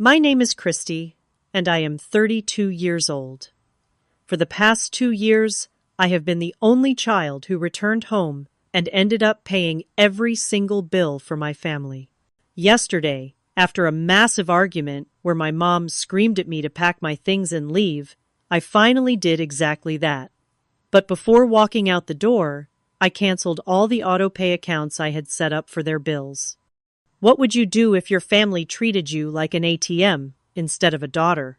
My name is Christy, and I am 32 years old. For the past 2 years, I have been the only child who returned home and ended up paying every single bill for my family. Yesterday, after a massive argument where my mom screamed at me to pack my things and leave, I finally did exactly that. But before walking out the door, I canceled all the Autopay accounts I had set up for their bills. What would you do if your family treated you like an ATM instead of a daughter?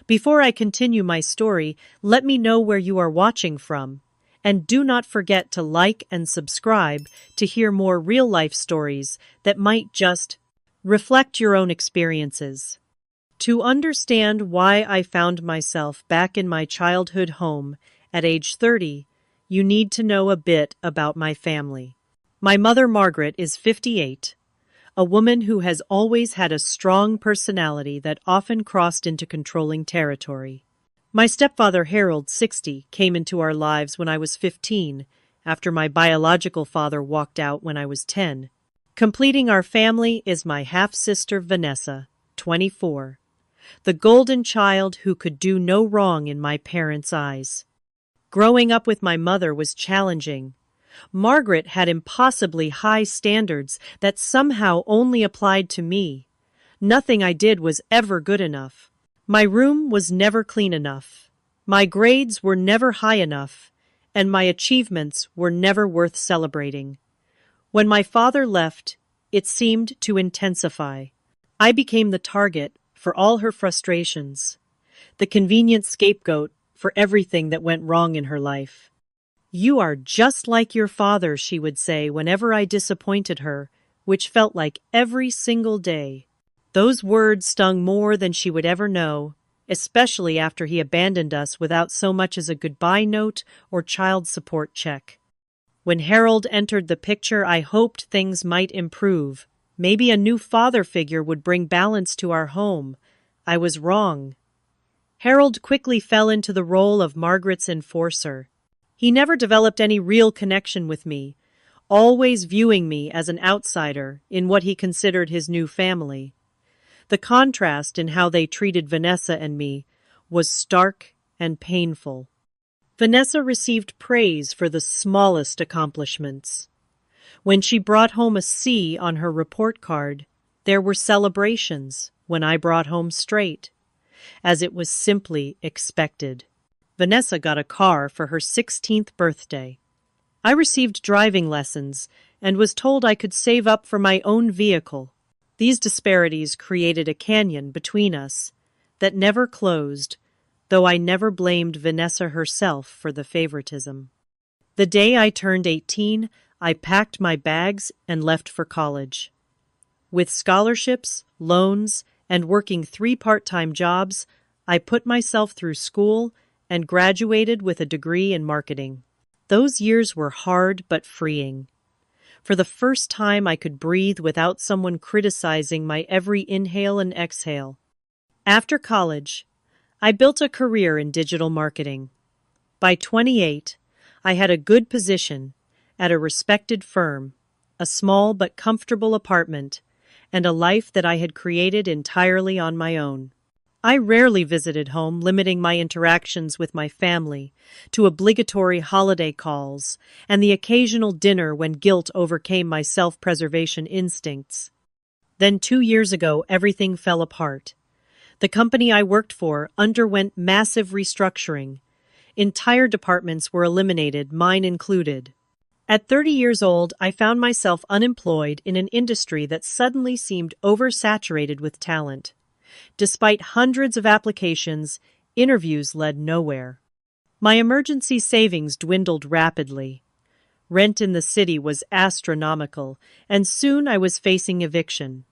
Before I continue my story, let me know where you are watching from. And do not forget to like and subscribe to hear more real-life stories that might just reflect your own experiences. To understand why I found myself back in my childhood home at age 30, you need to know a bit about my family. My mother, Margaret, is 58. A woman who has always had a strong personality that often crossed into controlling territory. My stepfather, Harold, 60, came into our lives when I was 15, after my biological father walked out when I was 10. Completing our family is my half-sister, Vanessa, 24, the golden child who could do no wrong in my parents' eyes. Growing up with my mother was challenging. Margaret had impossibly high standards that somehow only applied to me. Nothing I did was ever good enough. My room was never clean enough. My grades were never high enough, and my achievements were never worth celebrating. When my father left, it seemed to intensify. I became the target for all her frustrations, the convenient scapegoat for everything that went wrong in her life. "You are just like your father," she would say whenever I disappointed her, which felt like every single day. Those words stung more than she would ever know, especially after he abandoned us without so much as a goodbye note or child support check. When Harold entered the picture, I hoped things might improve. Maybe a new father figure would bring balance to our home. I was wrong. Harold quickly fell into the role of Margaret's enforcer. He never developed any real connection with me, always viewing me as an outsider in what he considered his new family. The contrast in how they treated Vanessa and me was stark and painful. Vanessa received praise for the smallest accomplishments. When she brought home a C on her report card, there were celebrations when I brought home straight, as it was simply expected. Vanessa got a car for her 16th birthday. I received driving lessons and was told I could save up for my own vehicle. These disparities created a canyon between us that never closed, though I never blamed Vanessa herself for the favoritism. The day I turned 18, I packed my bags and left for college. With scholarships, loans, and working 3 part-time jobs, I put myself through school and graduated with a degree in marketing. Those years were hard but freeing. For the first time, I could breathe without someone criticizing my every inhale and exhale. After college, I built a career in digital marketing. By 28, I had a good position at a respected firm, a small but comfortable apartment, and a life that I had created entirely on my own. I rarely visited home, limiting my interactions with my family to obligatory holiday calls and the occasional dinner when guilt overcame my self-preservation instincts. Then 2 years ago, everything fell apart. The company I worked for underwent massive restructuring. Entire departments were eliminated, mine included. At 30 years old, I found myself unemployed in an industry that suddenly seemed oversaturated with talent. Despite hundreds of applications, interviews led nowhere. My emergency savings dwindled rapidly. Rent in the city was astronomical, and soon I was facing eviction.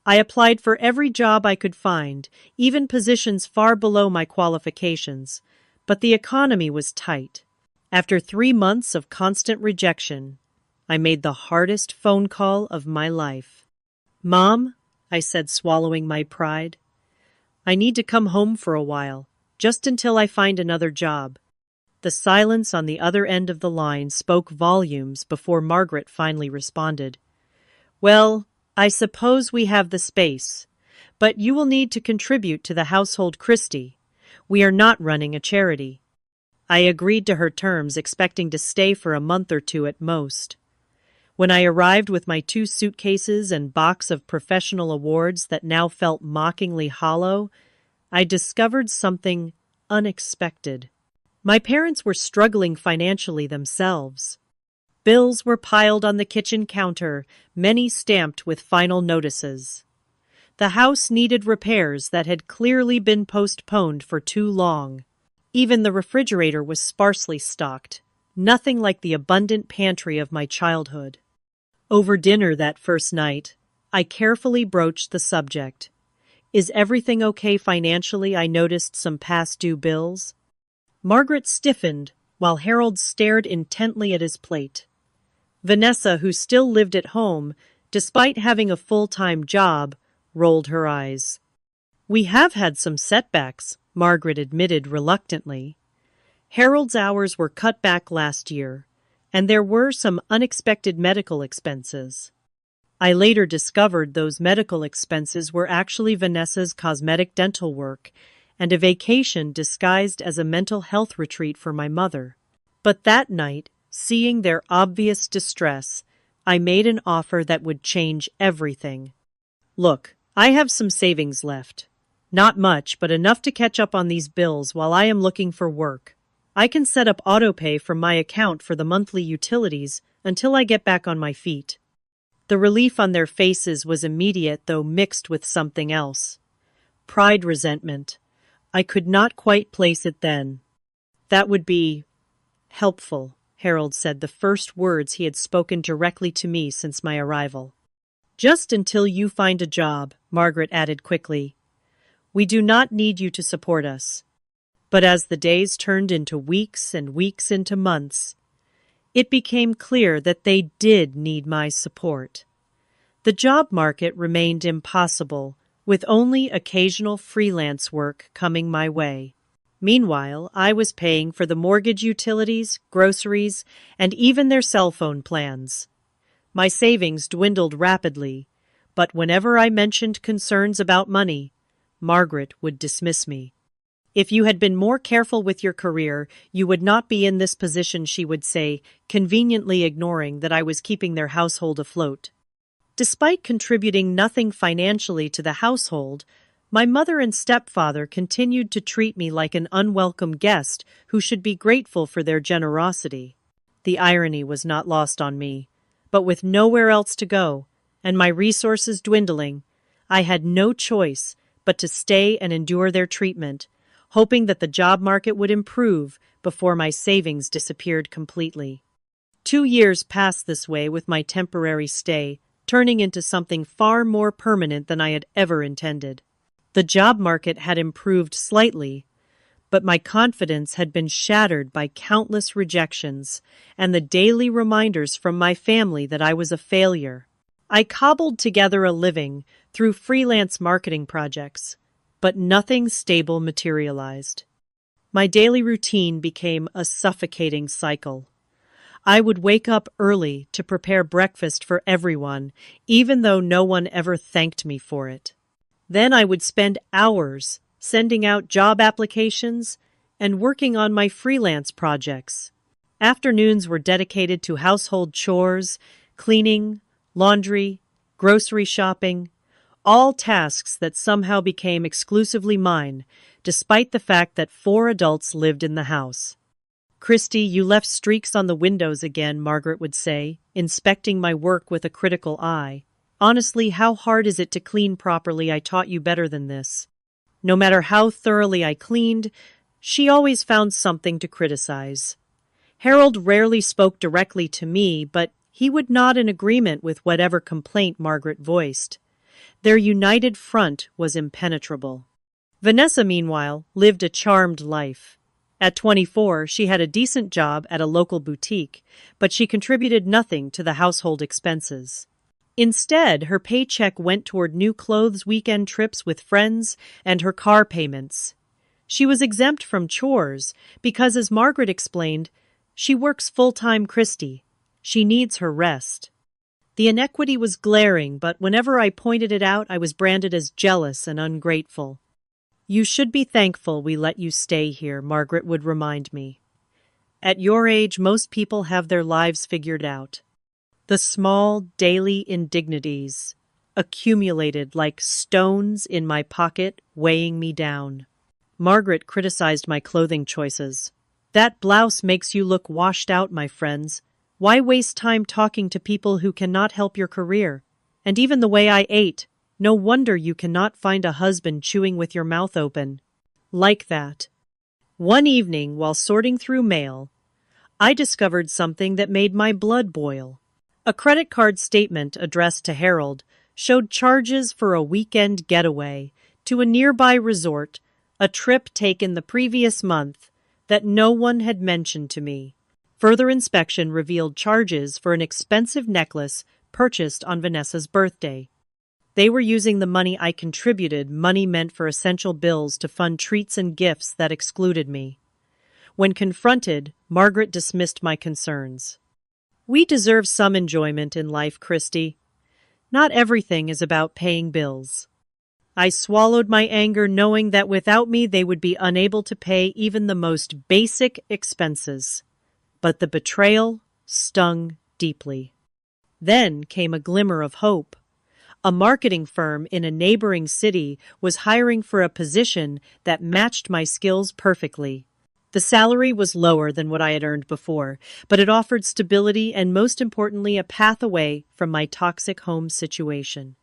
I applied for every job I could find, even positions far below my qualifications, but the economy was tight. After 3 months of constant rejection, I made the hardest phone call of my life. "Mom," I said, swallowing my pride, "I need to come home for a while, just until I find another job." The silence on the other end of the line spoke volumes before Margaret finally responded. "Well, I suppose we have the space, But you will need to contribute to the household, Christy. We are not running a charity. I agreed to her terms, expecting to stay for a month or two at most. When I arrived with my 2 suitcases and box of professional awards that now felt mockingly hollow, I discovered something unexpected. My parents were struggling financially themselves. Bills were piled on the kitchen counter, many stamped with final notices. The house needed repairs that had clearly been postponed for too long. Even the refrigerator was sparsely stocked, nothing like the abundant pantry of my childhood. Over dinner that first night, I carefully broached the subject. Is everything okay financially? I noticed some past due bills. Margaret stiffened, while Harold stared intently at his plate. Vanessa, who still lived at home, despite having a full-time job, rolled her eyes. We have had some setbacks, Margaret admitted reluctantly. Harold's hours were cut back last year, and there were some unexpected medical expenses. I later discovered those medical expenses were actually Vanessa's cosmetic dental work and a vacation disguised as a mental health retreat for my mother. But that night, seeing their obvious distress, I made an offer that would change everything. Look, I have some savings left. Not much, but enough to catch up on these bills while I am looking for work. I can set up Autopay from my account for the monthly utilities until I get back on my feet. The relief on their faces was immediate, though mixed with something else. Pride, resentment. I could not quite place it then. That would be helpful, Harold said, the first words he had spoken directly to me since my arrival. Just until you find a job, Margaret added quickly. We do not need you to support us. But as the days turned into weeks and weeks into months, it became clear that they did need my support. The job market remained impossible, with only occasional freelance work coming my way. Meanwhile, I was paying for the mortgage, utilities, groceries, and even their cell phone plans. My savings dwindled rapidly, but whenever I mentioned concerns about money, Margaret would dismiss me. If you had been more careful with your career, you would not be in this position, she would say, conveniently ignoring that I was keeping their household afloat. Despite contributing nothing financially to the household, my mother and stepfather continued to treat me like an unwelcome guest who should be grateful for their generosity. The irony was not lost on me, but with nowhere else to go, and my resources dwindling, I had no choice but to stay and endure their treatment, hoping that the job market would improve before my savings disappeared completely. 2 years passed this way with my temporary stay, turning into something far more permanent than I had ever intended. The job market had improved slightly, but my confidence had been shattered by countless rejections and the daily reminders from my family that I was a failure. I cobbled together a living through freelance marketing projects, but nothing stable materialized. My daily routine became a suffocating cycle. I would wake up early to prepare breakfast for everyone, even though no one ever thanked me for it. Then I would spend hours sending out job applications and working on my freelance projects. Afternoons were dedicated to household chores, cleaning, laundry, grocery shopping, all tasks that somehow became exclusively mine, despite the fact that 4 adults lived in the house. Christy, you left streaks on the windows again, Margaret would say, inspecting my work with a critical eye. Honestly, how hard is it to clean properly? I taught you better than this. No matter how thoroughly I cleaned, she always found something to criticize. Harold rarely spoke directly to me, but he would nod in agreement with whatever complaint Margaret voiced. Their united front was impenetrable. Vanessa, meanwhile, lived a charmed life. At 24, she had a decent job at a local boutique, but she contributed nothing to the household expenses. Instead, her paycheck went toward new clothes, weekend trips with friends, and her car payments. She was exempt from chores because, as Margaret explained, she works full-time, Christy. She needs her rest. The inequity was glaring, but whenever I pointed it out, I was branded as jealous and ungrateful. You should be thankful we let you stay here, Margaret would remind me. At your age, most people have their lives figured out. The small, daily indignities accumulated like stones in my pocket, weighing me down. Margaret criticized my clothing choices. That blouse makes you look washed out, my friends. Why waste time talking to people who cannot help your career? And even the way I ate. No wonder you cannot find a husband chewing with your mouth open. Like that. One evening, while sorting through mail, I discovered something that made my blood boil. A credit card statement addressed to Harold showed charges for a weekend getaway to a nearby resort, a trip taken the previous month that no one had mentioned to me. Further inspection revealed charges for an expensive necklace purchased on Vanessa's birthday. They were using the money I contributed, money meant for essential bills, to fund treats and gifts that excluded me. When confronted, Margaret dismissed my concerns. We deserve some enjoyment in life, Christy. Not everything is about paying bills. I swallowed my anger, knowing that without me they would be unable to pay even the most basic expenses. But the betrayal stung deeply. Then came a glimmer of hope. A marketing firm in a neighboring city was hiring for a position that matched my skills perfectly. The salary was lower than what I had earned before, but it offered stability and, most importantly, a path away from my toxic home situation.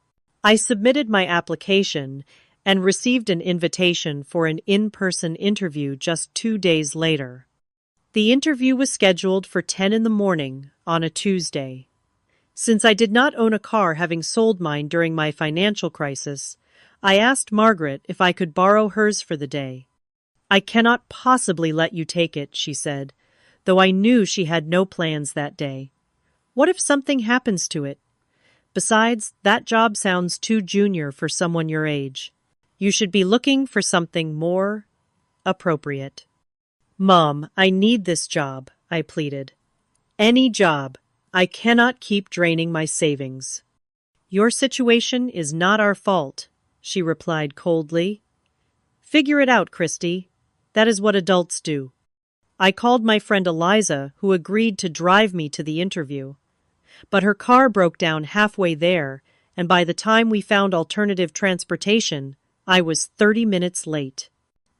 I submitted my application and received an invitation for an in-person interview just 2 days later. The interview was scheduled for 10 in the morning on a Tuesday. Since I did not own a car, having sold mine during my financial crisis, I asked Margaret if I could borrow hers for the day. I cannot possibly let you take it, she said, though I knew she had no plans that day. What if something happens to it? Besides, that job sounds too junior for someone your age. You should be looking for something more appropriate. Mom, I need this job, I pleaded. Any job. I cannot keep draining my savings. Your situation is not our fault, she replied coldly. Figure it out, Christy. That is what adults do. I called my friend Eliza, who agreed to drive me to the interview. But her car broke down halfway there, and by the time we found alternative transportation, I was 30 minutes late.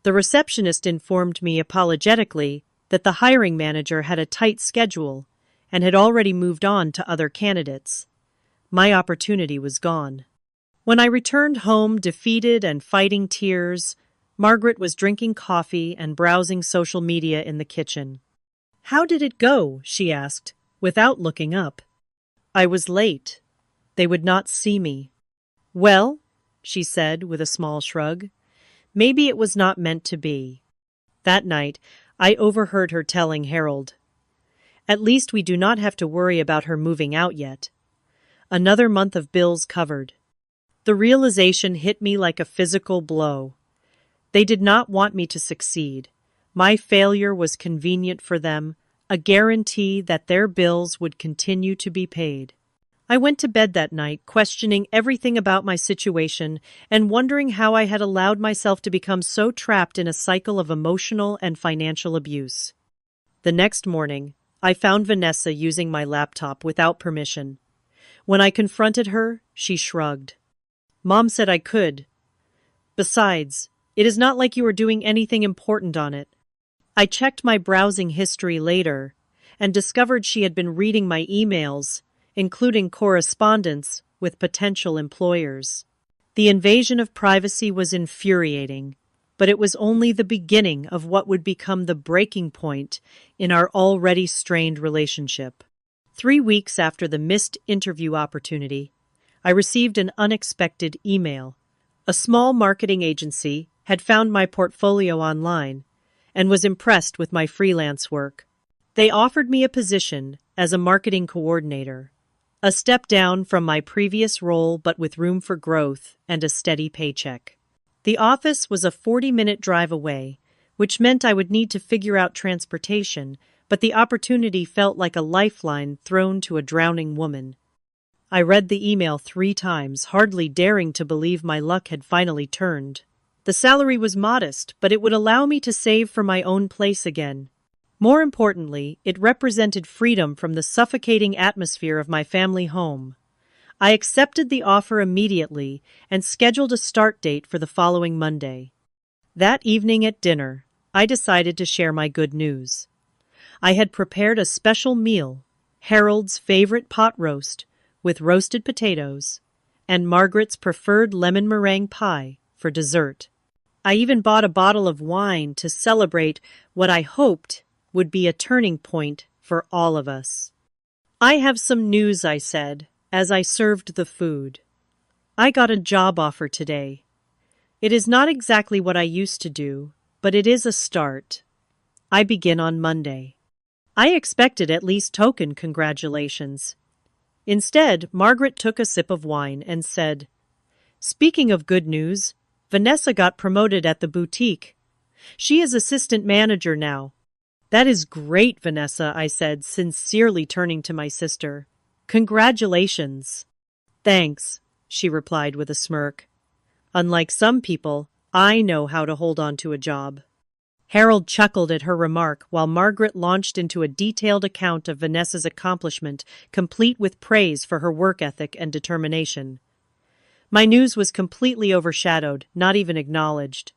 The receptionist informed me apologetically that the hiring manager had a tight schedule and had already moved on to other candidates. My opportunity was gone. When I returned home, defeated and fighting tears, Margaret was drinking coffee and browsing social media in the kitchen. How did it go? She asked, without looking up. I was late. They would not see me. Well, she said with a small shrug, maybe it was not meant to be. That night, I overheard her telling Harold, at least we do not have to worry about her moving out yet. Another month of bills covered. The realization hit me like a physical blow. They did not want me to succeed. My failure was convenient for them, a guarantee that their bills would continue to be paid. I went to bed that night, questioning everything about my situation and wondering how I had allowed myself to become so trapped in a cycle of emotional and financial abuse. The next morning, I found Vanessa using my laptop without permission. When I confronted her, she shrugged. Mom said I could. Besides, it is not like you were doing anything important on it. I checked my browsing history later and discovered she had been reading my emails, including correspondence with potential employers. The invasion of privacy was infuriating, but it was only the beginning of what would become the breaking point in our already strained relationship. 3 weeks after the missed interview opportunity, I received an unexpected email. A small marketing agency had found my portfolio online and was impressed with my freelance work. They offered me a position as a marketing coordinator, a step down from my previous role but with room for growth and a steady paycheck. The office was a 40-minute drive away, which meant I would need to figure out transportation, but the opportunity felt like a lifeline thrown to a drowning woman. I read the email 3 times, hardly daring to believe my luck had finally turned. The salary was modest, but it would allow me to save for my own place again. More importantly, it represented freedom from the suffocating atmosphere of my family home. I accepted the offer immediately and scheduled a start date for the following Monday. That evening at dinner, I decided to share my good news. I had prepared a special meal, Harold's favorite pot roast, with roasted potatoes, and Margaret's preferred lemon meringue pie for dessert. I even bought a bottle of wine to celebrate what I hoped would be a turning point for all of us. "I have some news," I said, as I served the food. "I got a job offer today. It is not exactly what I used to do, but it is a start. I begin on Monday." I expected at least token congratulations. Instead, Margaret took a sip of wine and said, "Speaking of good news, Vanessa got promoted at the boutique. She is assistant manager now." "That is great, Vanessa," I said, sincerely turning to my sister. "Congratulations." "Thanks," she replied with a smirk. "Unlike some people, I know how to hold on to a job." Harold chuckled at her remark while Margaret launched into a detailed account of Vanessa's accomplishment, complete with praise for her work ethic and determination. My news was completely overshadowed, not even acknowledged.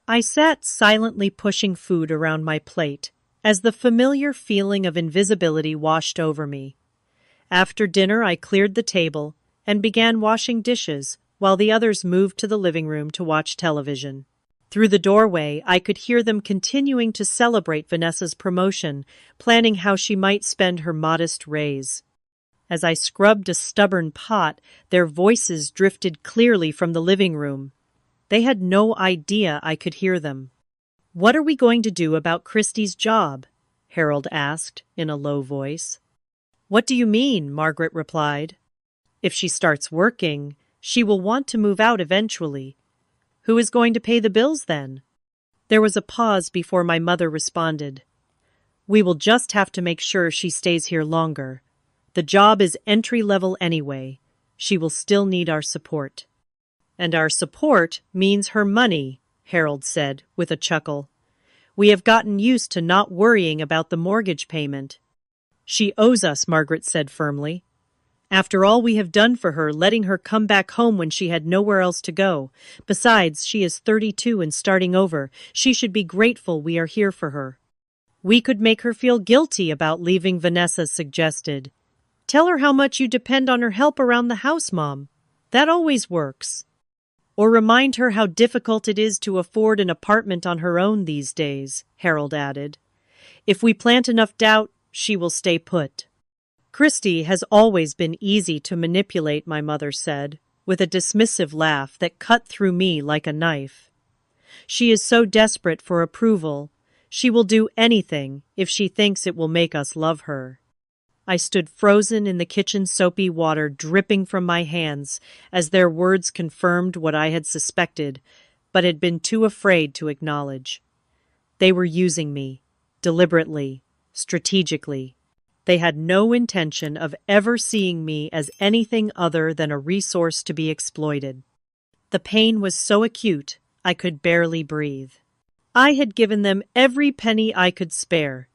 I sat silently pushing food around my plate as the familiar feeling of invisibility washed over me. After dinner, I cleared the table and began washing dishes while the others moved to the living room to watch television. Through the doorway, I could hear them continuing to celebrate Vanessa's promotion, planning how she might spend her modest raise. As I scrubbed a stubborn pot, their voices drifted clearly from the living room. They had no idea I could hear them. "What are we going to do about Christie's job?" Harold asked in a low voice. "What do you mean?" Margaret replied. "If she starts working, she will want to move out eventually. Who is going to pay the bills then?" There was a pause before my mother responded. "We will just have to make sure she stays here longer. The job is entry-level anyway. She will still need our support." "And our support means her money," Harold said with a chuckle. "We have gotten used to not worrying about the mortgage payment." "She owes us," Margaret said firmly. "After all we have done for her, letting her come back home when she had nowhere else to go. Besides, she is 32 and starting over. She should be grateful we are here for her." "We could make her feel guilty about leaving," Vanessa suggested. "Tell her how much you depend on her help around the house, Mom. That always works." "Or remind her how difficult it is to afford an apartment on her own these days," Harold added. "If we plant enough doubt, she will stay put." "Christie has always been easy to manipulate," my mother said, with a dismissive laugh that cut through me like a knife. "She is so desperate for approval. She will do anything if she thinks it will make us love her." I stood frozen in the kitchen, soapy water dripping from my hands as their words confirmed what I had suspected, but had been too afraid to acknowledge. They were using me, deliberately, strategically. They had no intention of ever seeing me as anything other than a resource to be exploited. The pain was so acute, I could barely breathe. I had given them every penny I could spare,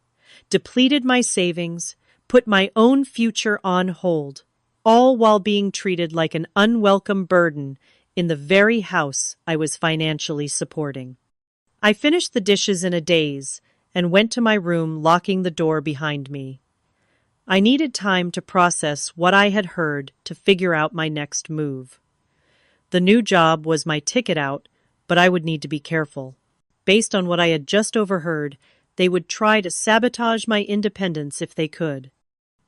depleted my savings, put my own future on hold, all while being treated like an unwelcome burden in the very house I was financially supporting. I finished the dishes in a daze and went to my room, locking the door behind me. I needed time to process what I had heard to figure out my next move. The new job was my ticket out, but I would need to be careful. Based on what I had just overheard, they would try to sabotage my independence if they could.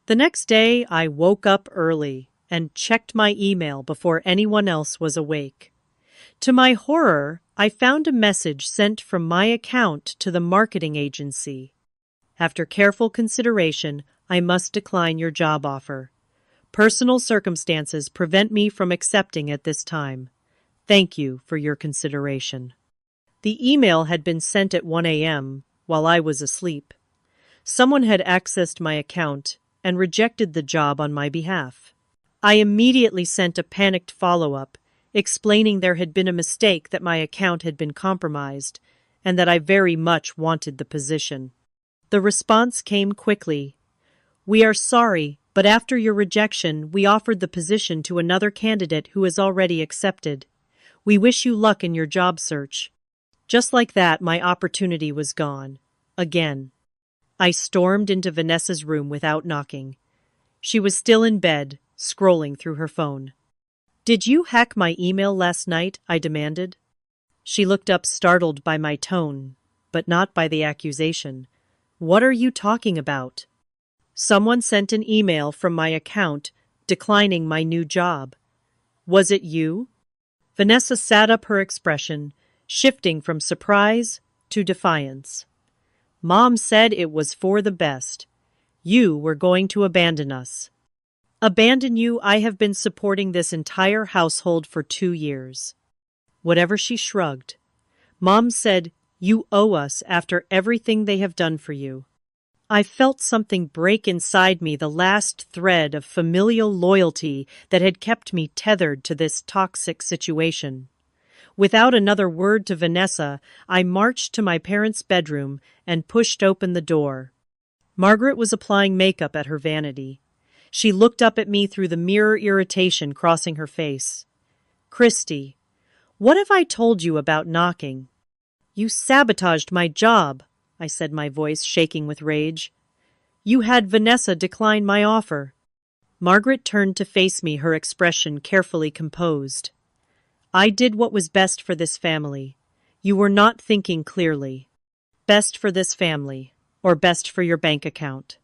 The next day, I woke up early and checked my email before anyone else was awake. To my horror, I found a message sent from my account to the marketing agency. "After careful consideration, I must decline your job offer. Personal circumstances prevent me from accepting at this time. Thank you for your consideration." The email had been sent at 1 a.m. while I was asleep. Someone had accessed my account and rejected the job on my behalf. I immediately sent a panicked follow-up, explaining there had been a mistake, that my account had been compromised, and that I very much wanted the position. The response came quickly. "We are sorry, but after your rejection, we offered the position to another candidate who has already accepted. We wish you luck in your job search." Just like that, my opportunity was gone. Again. I stormed into Vanessa's room without knocking. She was still in bed, scrolling through her phone. "Did you hack my email last night?" I demanded. She looked up, startled by my tone, but not by the accusation. "What are you talking about?" "Someone sent an email from my account declining my new job." "Was it you?" Vanessa sat up, her expression shifting from surprise to defiance. "Mom said it was for the best. You were going to abandon us." "Abandon you? I have been supporting this entire household for 2 years. Whatever." She shrugged. "Mom said you owe us after everything they have done for you." I felt something break inside me, the last thread of familial loyalty that had kept me tethered to this toxic situation. Without another word to Vanessa, I marched to my parents' bedroom and pushed open the door. Margaret was applying makeup at her vanity. She looked up at me through the mirror, irritation crossing her face. "Christy, what have I told you about knocking?" "You sabotaged my job," I said, my voice shaking with rage. "You had Vanessa decline my offer." Margaret turned to face me, her expression carefully composed. "I did what was best for this family. You were not thinking clearly. Best for this family, or best for your bank account?"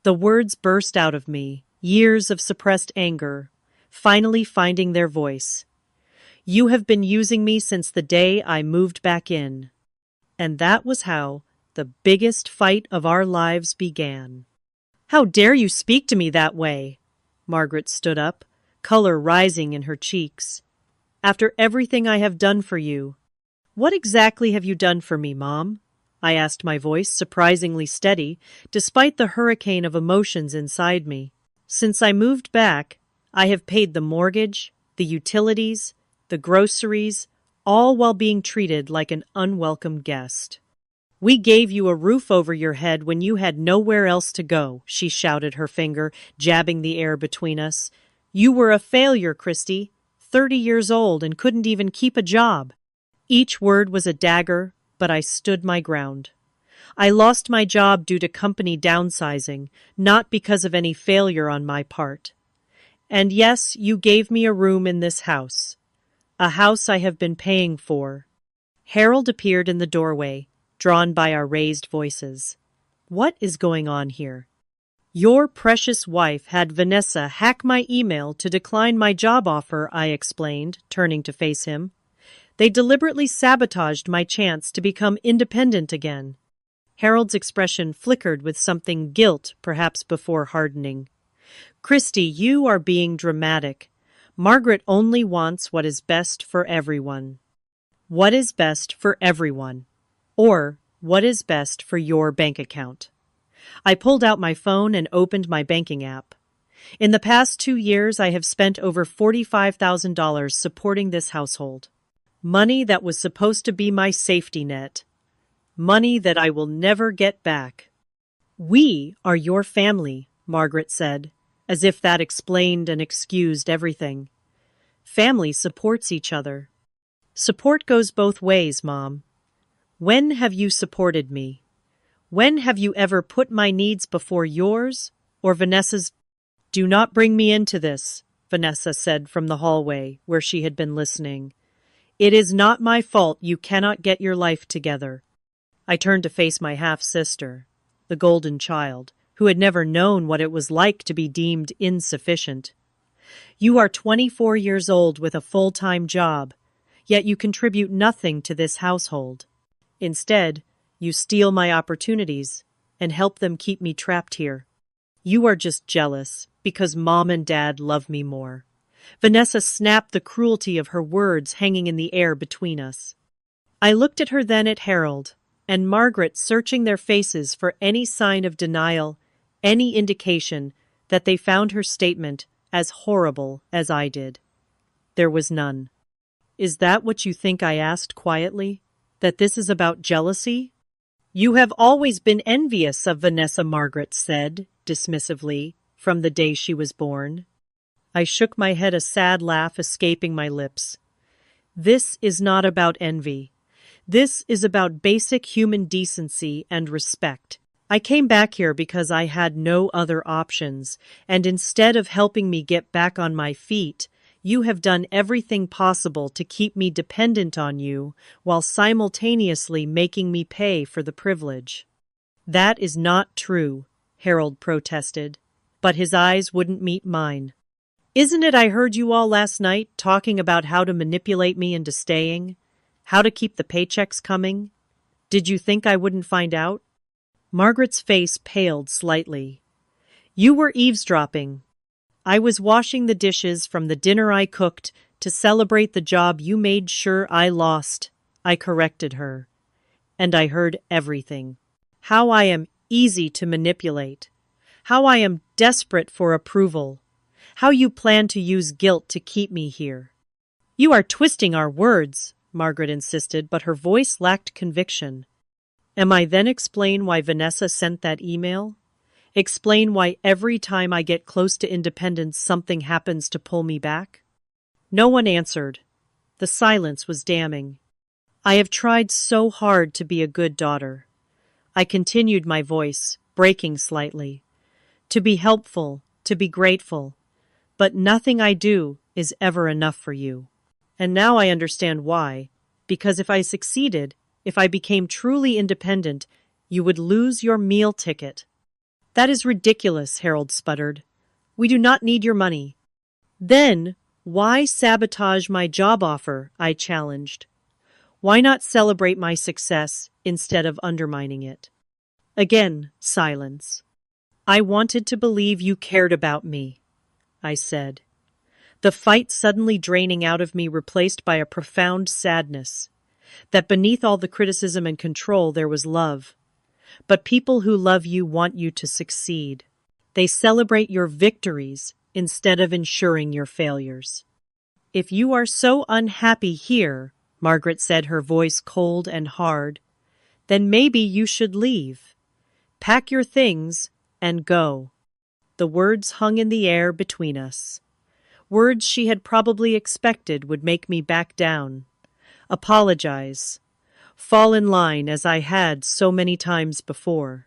The words burst out of me, years of suppressed anger, finally finding their voice. "You have been using me since the day I moved back in." And that was how the biggest fight of our lives began. "How dare you speak to me that way?" Margaret stood up, color rising in her cheeks. "After everything I have done for you." "What exactly have you done for me, Mom?" I asked, my voice surprisingly steady, despite the hurricane of emotions inside me. "Since I moved back, I have paid the mortgage, the utilities, the groceries, all while being treated like an unwelcome guest." "We gave you a roof over your head when you had nowhere else to go," she shouted, her finger jabbing the air between us. "You were a failure, Christy, 30 years old and couldn't even keep a job." Each word was a dagger, but I stood my ground. I lost my job due to company downsizing, not because of any failure on my part. And yes, you gave me a room in this house. A house I have been paying for. Harold appeared in the doorway, drawn by our raised voices. "What is going on here?" "Your precious wife had Vanessa hack my email to decline my job offer," I explained, turning to face him. "They deliberately sabotaged my chance to become independent again." Harold's expression flickered with something guilt, perhaps before hardening. "Christy, you are being dramatic. Margaret only wants what is best for everyone." "What is best for everyone? Or what is best for your bank account?" I pulled out my phone and opened my banking app. In the past 2 years, I have spent over $45,000 supporting this household. Money that was supposed to be my safety net. Money that I will never get back. "We are your family," Margaret said, as if that explained and excused everything. "Family supports each other." "Support goes both ways, Mom. When have you supported me? When have you ever put my needs before yours or Vanessa's?" "Do not bring me into this," Vanessa said from the hallway where she had been listening. "It is not my fault you cannot get your life together." I turned to face my half-sister, the golden child, who had never known what it was like to be deemed insufficient. "You are 24 years old with a full-time job, yet you contribute nothing to this household. Instead, you steal my opportunities and help them keep me trapped here. You are just jealous because Mom and Dad love me more." Vanessa snapped, the cruelty of her words hanging in the air between us. I looked at her, then at Harold, and Margaret, searching their faces for any sign of denial, any indication that they found her statement as horrible as I did. There was none. Is that what you think? I asked quietly. That this is about jealousy? You have always been envious of Vanessa, Margaret said, dismissively, from the day she was born. I shook my head, a sad laugh escaping my lips. This is not about envy. This is about basic human decency and respect. I came back here because I had no other options, and instead of helping me get back on my feet, you have done everything possible to keep me dependent on you while simultaneously making me pay for the privilege. That is not true, Harold protested, but his eyes wouldn't meet mine. Isn't it I heard you all last night talking about how to manipulate me into staying? How to keep the paychecks coming? Did you think I wouldn't find out? Margaret's face paled slightly. You were eavesdropping. I was washing the dishes from the dinner I cooked to celebrate the job you made sure I lost, I corrected her. And I heard everything. How I am easy to manipulate. How I am desperate for approval. How you plan to use guilt to keep me here. You are twisting our words, Margaret insisted, but her voice lacked conviction. Am I then explain why Vanessa sent that email? Explain why every time I get close to independence something happens to pull me back? No one answered. The silence was damning. I have tried so hard to be a good daughter. I continued, my voice breaking slightly. To be helpful, to be grateful. But nothing I do is ever enough for you. And now I understand why. Because if I succeeded, if I became truly independent, you would lose your meal ticket. That is ridiculous, Harold sputtered. We do not need your money. Then, why sabotage my job offer? I challenged. Why not celebrate my success instead of undermining it? Again, silence. I wanted to believe you cared about me, I said. The fight suddenly draining out of me, replaced by a profound sadness. That beneath all the criticism and control there was love. But people who love you want you to succeed. They celebrate your victories instead of ensuring your failures. If you are so unhappy here, Margaret said, her voice cold and hard, then maybe you should leave. Pack your things and go. The words hung in the air between us. Words she had probably expected would make me back down. Apologize. Fall in line as I had so many times before.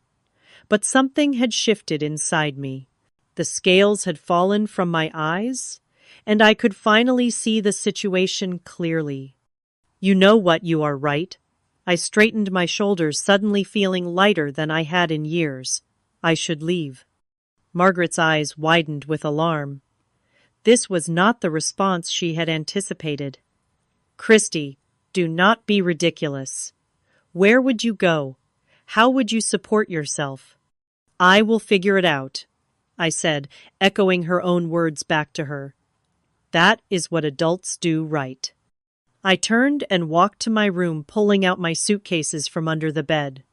But something had shifted inside me. The scales had fallen from my eyes, and I could finally see the situation clearly. You know what, you are right. I straightened my shoulders, suddenly feeling lighter than I had in years. I should leave. Margaret's eyes widened with alarm. This was not the response she had anticipated. Christy, do not be ridiculous. Where would you go? How would you support yourself? I will figure it out, I said, echoing her own words back to her. That is what adults do, right? I turned and walked to my room, pulling out my suitcases from under the bed.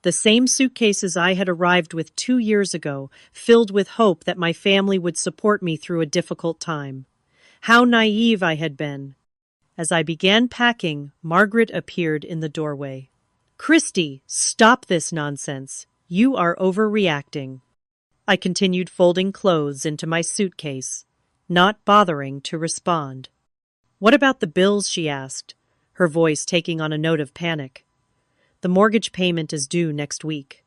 The same suitcases I had arrived with 2 years ago, filled with hope that my family would support me through a difficult time. How naive I had been. As I began packing, Margaret appeared in the doorway. Christy, stop this nonsense. You are overreacting. I continued folding clothes into my suitcase, not bothering to respond. What about the bills? She asked, her voice taking on a note of panic. The mortgage payment is due next week.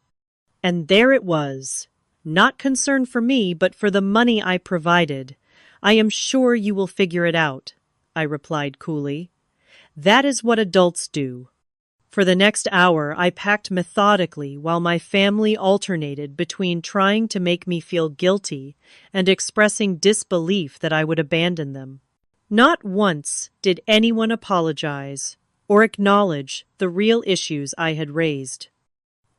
And there it was. Not concern for me, but for the money I provided. I am sure you will figure it out, I replied coolly. That is what adults do. For the next hour, I packed methodically while my family alternated between trying to make me feel guilty and expressing disbelief that I would abandon them. Not once did anyone apologize or acknowledge the real issues I had raised.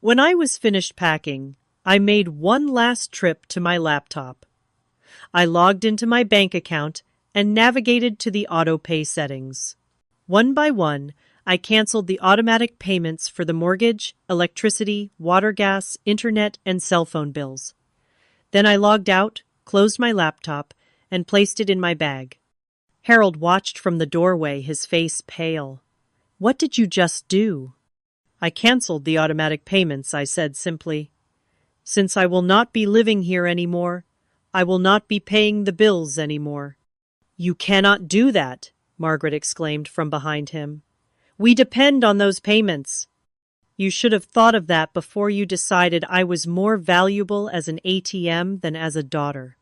When I was finished packing, I made one last trip to my laptop. I logged into my bank account and navigated to the Autopay settings. One by one, I canceled the automatic payments for the mortgage, electricity, water, gas, internet, and cell phone bills. Then I logged out, closed my laptop, and placed it in my bag. Harold watched from the doorway, his face pale. "What did you just do?" "I canceled the automatic payments," I said simply. "Since I will not be living here anymore, I will not be paying the bills anymore." "You cannot do that," Margaret exclaimed from behind him. "We depend on those payments." "You should have thought of that before you decided I was more valuable as an ATM than as a daughter."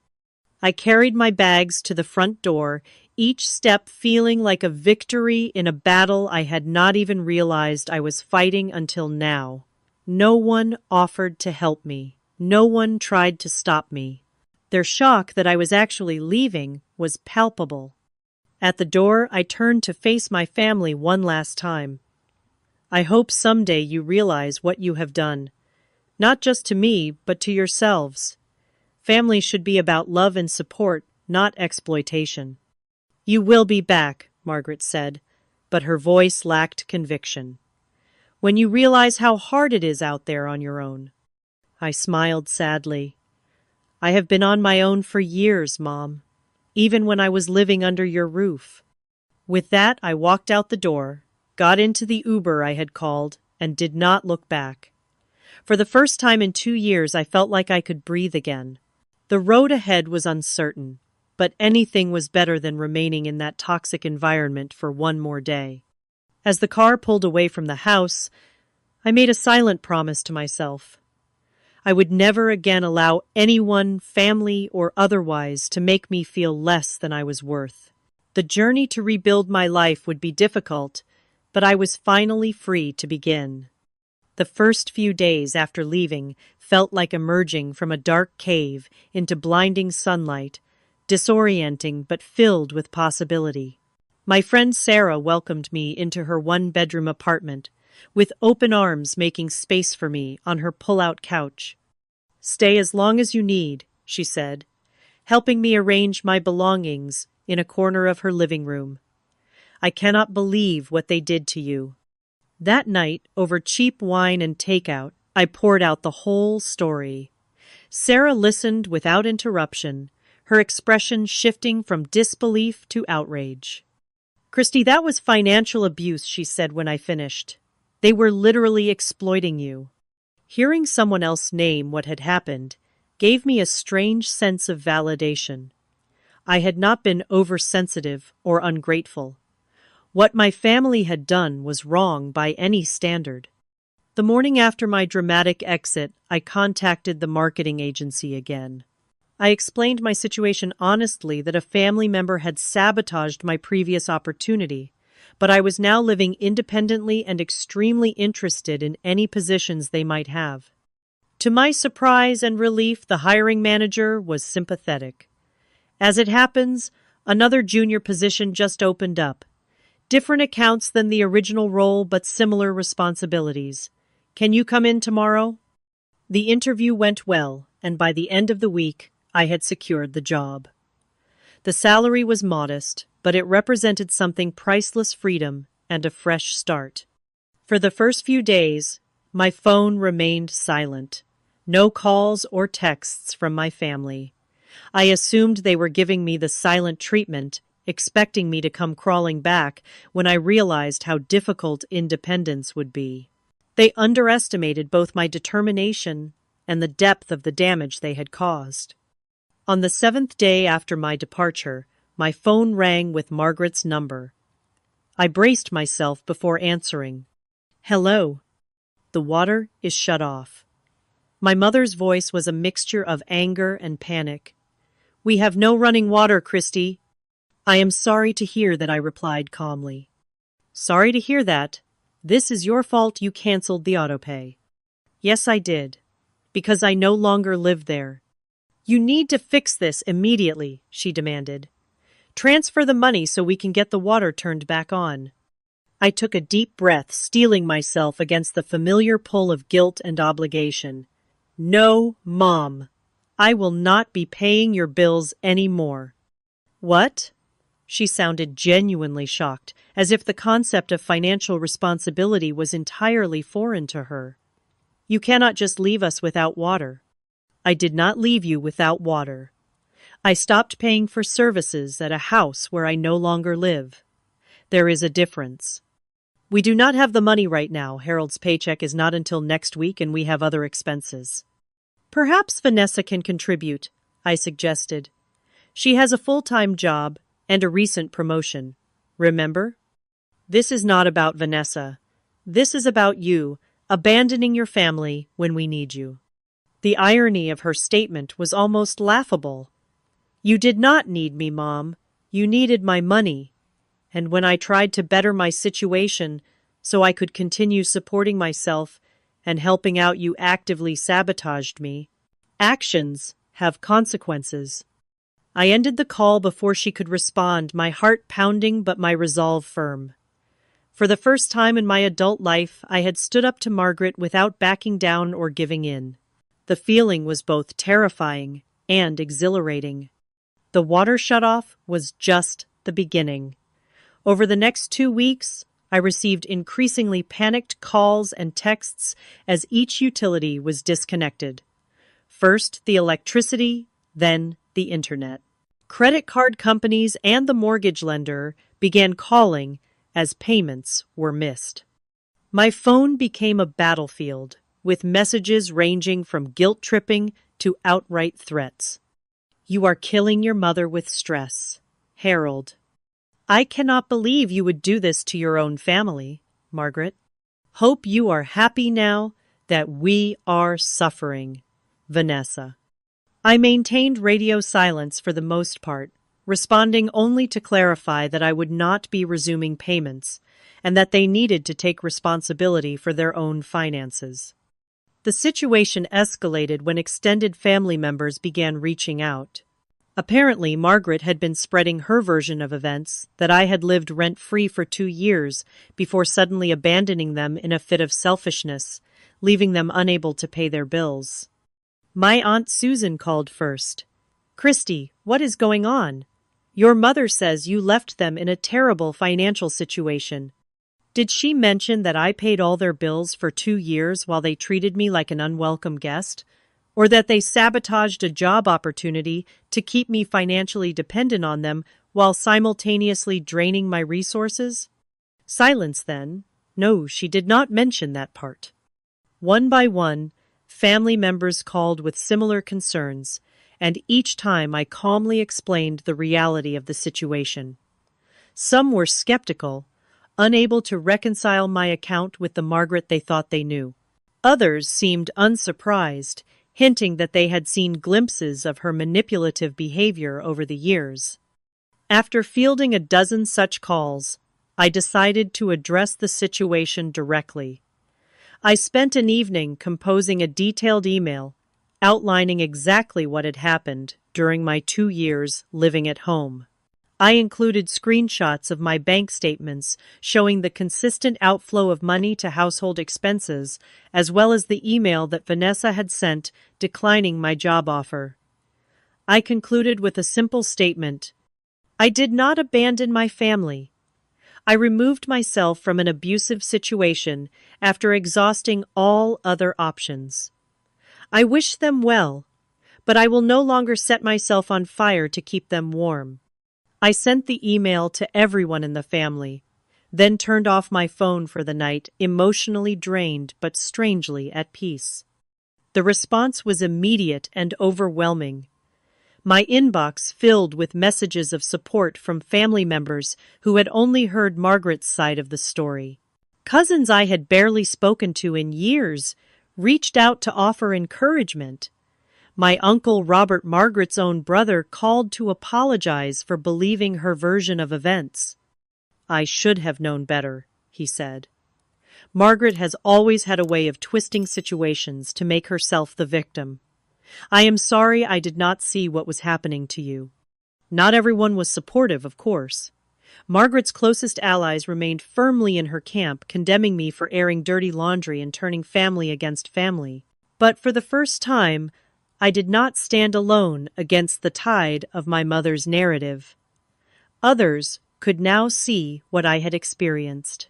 I carried my bags to the front door, each step feeling like a victory in a battle I had not even realized I was fighting until now. No one offered to help me. No one tried to stop me. Their shock that I was actually leaving was palpable. At the door, I turned to face my family one last time. "I hope someday you realize what you have done. Not just to me, but to yourselves. Family should be about love and support, not exploitation." "You will be back," Margaret said, but her voice lacked conviction. "When you realize how hard it is out there on your own." I smiled sadly. "I have been on my own for years, Mom, even when I was living under your roof." With that, I walked out the door, got into the Uber I had called, and did not look back. For the first time in 2 years, I felt like I could breathe again. The road ahead was uncertain, but anything was better than remaining in that toxic environment for one more day. As the car pulled away from the house, I made a silent promise to myself. I would never again allow anyone, family or otherwise, to make me feel less than I was worth. The journey to rebuild my life would be difficult, but I was finally free to begin. The first few days after leaving felt like emerging from a dark cave into blinding sunlight, disorienting but filled with possibility. My friend Sarah welcomed me into her one-bedroom apartment, with open arms making space for me on her pull-out couch. "Stay as long as you need," she said, helping me arrange my belongings in a corner of her living room. "I cannot believe what they did to you." That night, over cheap wine and takeout, I poured out the whole story. Sarah listened without interruption, her expression shifting from disbelief to outrage. "Christy, that was financial abuse," she said when I finished. "They were literally exploiting you." Hearing someone else name what had happened gave me a strange sense of validation. I had not been oversensitive or ungrateful. What my family had done was wrong by any standard. The morning after my dramatic exit, I contacted the marketing agency again. I explained my situation honestly, that a family member had sabotaged my previous opportunity, but I was now living independently and extremely interested in any positions they might have. To my surprise and relief, the hiring manager was sympathetic. "As it happens, another junior position just opened up. Different accounts than the original role, but similar responsibilities. Can you come in tomorrow?" The interview went well, and by the end of the week, I had secured the job. The salary was modest, but it represented something priceless: freedom and a fresh start. For the first few days, my phone remained silent. No calls or texts from my family. I assumed they were giving me the silent treatment, expecting me to come crawling back when I realized how difficult independence would be. They underestimated both my determination and the depth of the damage they had caused. On the 7th day after my departure, my phone rang with Margaret's number. I braced myself before answering. "Hello." "The water is shut off." My mother's voice was a mixture of anger and panic. "We have no running water, Christy." "I am sorry to hear that," I replied calmly. "Sorry to hear that. This is your fault. You canceled the Autopay." "Yes, I did. Because I no longer live there." "You need to fix this immediately," she demanded. "Transfer the money so we can get the water turned back on." I took a deep breath, steeling myself against the familiar pull of guilt and obligation. "No, Mom. I will not be paying your bills anymore." "What?" She sounded genuinely shocked, as if the concept of financial responsibility was entirely foreign to her. "You cannot just leave us without water." "I did not leave you without water. I stopped paying for services at a house where I no longer live. There is a difference. We do not have the money right now. Harold's paycheck is not until next week and we have other expenses. Perhaps Vanessa can contribute, I suggested. She has a full-time job and a recent promotion. Remember? This is not about Vanessa. This is about you, abandoning your family when we need you. The irony of her statement was almost laughable. You did not need me, Mom. You needed my money. And when I tried to better my situation so I could continue supporting myself and helping out, you actively sabotaged me. Actions have consequences. I ended the call before she could respond, my heart pounding but my resolve firm. For the first time in my adult life, I had stood up to Margaret without backing down or giving in. The feeling was both terrifying and exhilarating. The water shutoff was just the beginning. Over the next 2 weeks, I received increasingly panicked calls and texts as each utility was disconnected. First the electricity, then the internet. Credit card companies and the mortgage lender began calling as payments were missed. My phone became a battlefield, with messages ranging from guilt-tripping to outright threats. You are killing your mother with stress. Harold. I cannot believe you would do this to your own family, Margaret. Hope you are happy now that we are suffering. Vanessa. I maintained radio silence for the most part, responding only to clarify that I would not be resuming payments and that they needed to take responsibility for their own finances. The situation escalated when extended family members began reaching out. Apparently, Margaret had been spreading her version of events that I had lived rent-free for 2 years before suddenly abandoning them in a fit of selfishness, leaving them unable to pay their bills. My Aunt Susan called first. Christy, what is going on? Your mother says you left them in a terrible financial situation. Did she mention that I paid all their bills for 2 years while they treated me like an unwelcome guest? Or that they sabotaged a job opportunity to keep me financially dependent on them while simultaneously draining my resources? Silence then. No, she did not mention that part. One by one, family members called with similar concerns, and each time I calmly explained the reality of the situation. Some were skeptical, unable to reconcile my account with the Margaret they thought they knew. Others seemed unsurprised, hinting that they had seen glimpses of her manipulative behavior over the years. After fielding a dozen such calls, I decided to address the situation directly. I spent an evening composing a detailed email outlining exactly what had happened during my 2 years living at home. I included screenshots of my bank statements showing the consistent outflow of money to household expenses, as well as the email that Vanessa had sent declining my job offer. I concluded with a simple statement. I did not abandon my family. I removed myself from an abusive situation after exhausting all other options. I wish them well, but I will no longer set myself on fire to keep them warm. I sent the email to everyone in the family, then turned off my phone for the night, emotionally drained but strangely at peace. The response was immediate and overwhelming. My inbox filled with messages of support from family members who had only heard Margaret's side of the story. Cousins I had barely spoken to in years reached out to offer encouragement. My uncle Robert, Margaret's own brother, called to apologize for believing her version of events. I should have known better, he said. Margaret has always had a way of twisting situations to make herself the victim. I am sorry I did not see what was happening to you. Not everyone was supportive, of course. Margaret's closest allies remained firmly in her camp, condemning me for airing dirty laundry and turning family against family. But for the first time, I did not stand alone against the tide of my mother's narrative. Others could now see what I had experienced.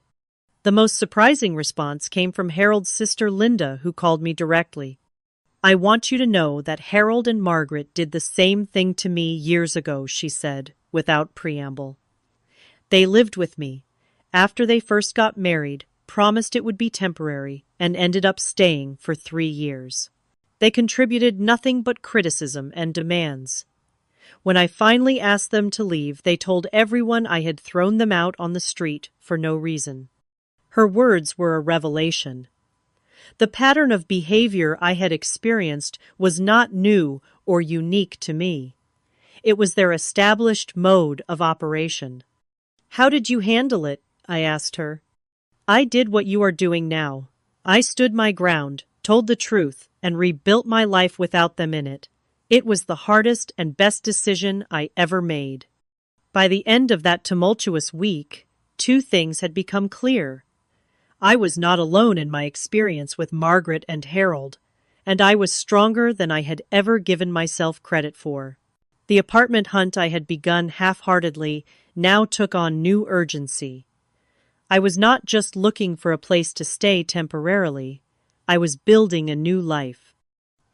The most surprising response came from Harold's sister Linda, who called me directly. I want you to know that Harold and Margaret did the same thing to me years ago, she said, without preamble. They lived with me. After they first got married, promised it would be temporary, and ended up staying for 3 years. They contributed nothing but criticism and demands. When I finally asked them to leave, they told everyone I had thrown them out on the street for no reason. Her words were a revelation. The pattern of behavior I had experienced was not new or unique to me. It was their established mode of operation. How did you handle it? I asked her. I did what you are doing now. I stood my ground, told the truth, and rebuilt my life without them in it. It was the hardest and best decision I ever made. By the end of that tumultuous week, two things had become clear. I was not alone in my experience with Margaret and Harold, and I was stronger than I had ever given myself credit for. The apartment hunt I had begun half-heartedly now took on new urgency. I was not just looking for a place to stay temporarily. I was building a new life.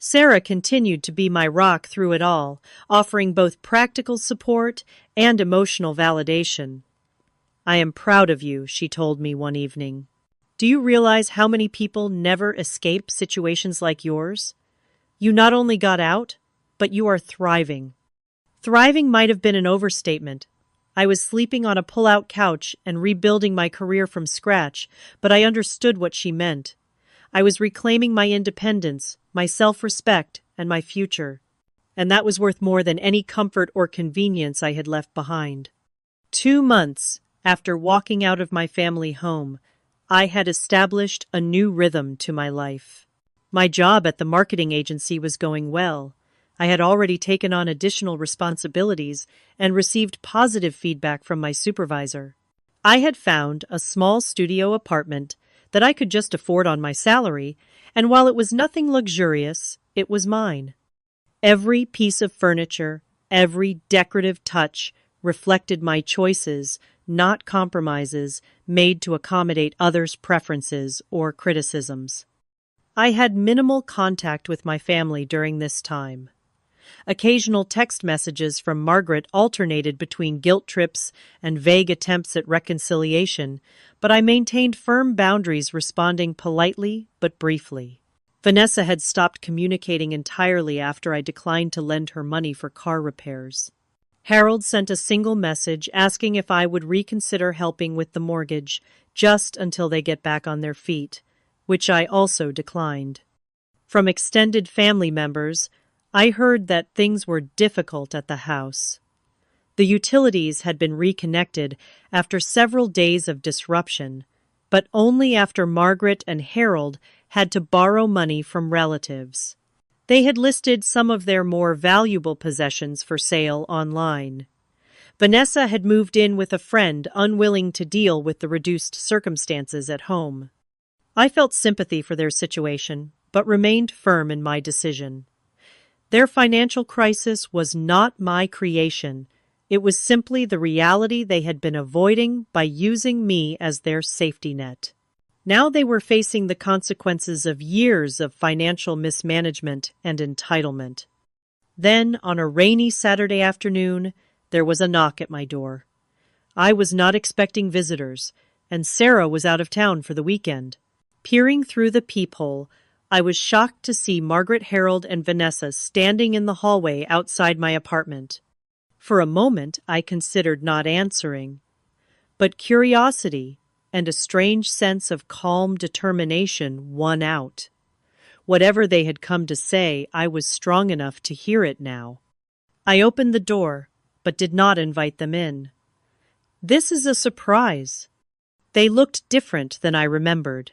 Sarah continued to be my rock through it all, offering both practical support and emotional validation. I am proud of you, she told me one evening. Do you realize how many people never escape situations like yours? You not only got out, but you are thriving. Thriving might have been an overstatement. I was sleeping on a pull-out couch and rebuilding my career from scratch, but I understood what she meant. I was reclaiming my independence, my self-respect, and my future. And that was worth more than any comfort or convenience I had left behind. 2 months after walking out of my family home, I had established a new rhythm to my life. My job at the marketing agency was going well. I had already taken on additional responsibilities and received positive feedback from my supervisor. I had found a small studio apartment that I could just afford on my salary, and while it was nothing luxurious, it was mine. Every piece of furniture, every decorative touch reflected my choices, not compromises made to accommodate others' preferences or criticisms. I had minimal contact with my family during this time. Occasional text messages from Margaret alternated between guilt trips and vague attempts at reconciliation, but I maintained firm boundaries, responding politely but briefly. Vanessa had stopped communicating entirely after I declined to lend her money for car repairs. Harold sent a single message asking if I would reconsider helping with the mortgage just until they get back on their feet, which I also declined. From extended family members, I heard that things were difficult at the house. The utilities had been reconnected after several days of disruption, but only after Margaret and Harold had to borrow money from relatives. They had listed some of their more valuable possessions for sale online. Vanessa had moved in with a friend unwilling to deal with the reduced circumstances at home. I felt sympathy for their situation, but remained firm in my decision. Their financial crisis was not my creation. It was simply the reality they had been avoiding by using me as their safety net. Now they were facing the consequences of years of financial mismanagement and entitlement. Then, on a rainy Saturday afternoon, there was a knock at my door. I was not expecting visitors, and Sarah was out of town for the weekend. Peering through the peephole, I was shocked to see Margaret, Harold, and Vanessa standing in the hallway outside my apartment. For a moment, I considered not answering. But curiosity and a strange sense of calm determination won out. Whatever they had come to say, I was strong enough to hear it now. I opened the door, but did not invite them in. This is a surprise. They looked different than I remembered.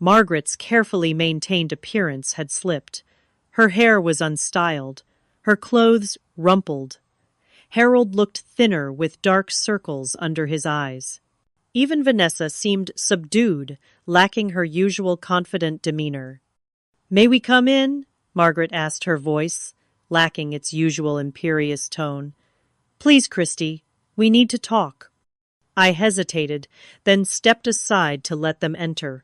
Margaret's carefully maintained appearance had slipped. Her hair was unstyled, her clothes rumpled. Harold looked thinner with dark circles under his eyes. Even Vanessa seemed subdued, lacking her usual confident demeanor. "May we come in?" Margaret asked, her voice lacking its usual imperious tone. "Please, Christy, we need to talk." I hesitated, then stepped aside to let them enter.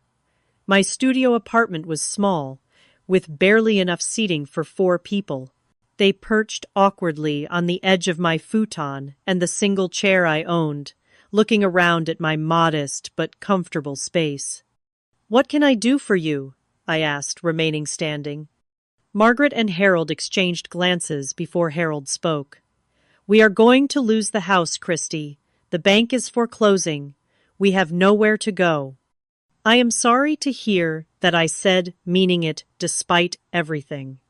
My studio apartment was small, with barely enough seating for 4 people. They perched awkwardly on the edge of my futon and the single chair I owned, looking around at my modest but comfortable space. "What can I do for you?" I asked, remaining standing. Margaret and Harold exchanged glances before Harold spoke. "We are going to lose the house, Christy. The bank is foreclosing. We have nowhere to go." "I am sorry to hear that," I said, meaning it despite everything.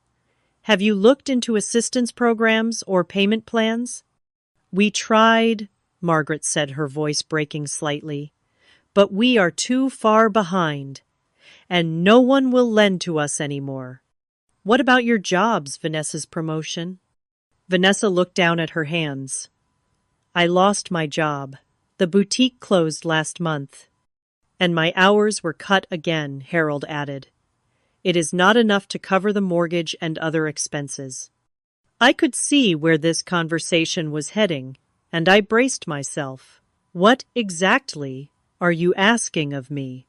"Have you looked into assistance programs or payment plans?" "We tried," Margaret said, her voice breaking slightly, "but we are too far behind, and no one will lend to us anymore." "What about your jobs, Vanessa's promotion?" Vanessa looked down at her hands. "I lost my job. The boutique closed last month. And my hours were cut again," Harold added. "It is not enough to cover the mortgage and other expenses." I could see where this conversation was heading, and I braced myself. "What exactly are you asking of me?"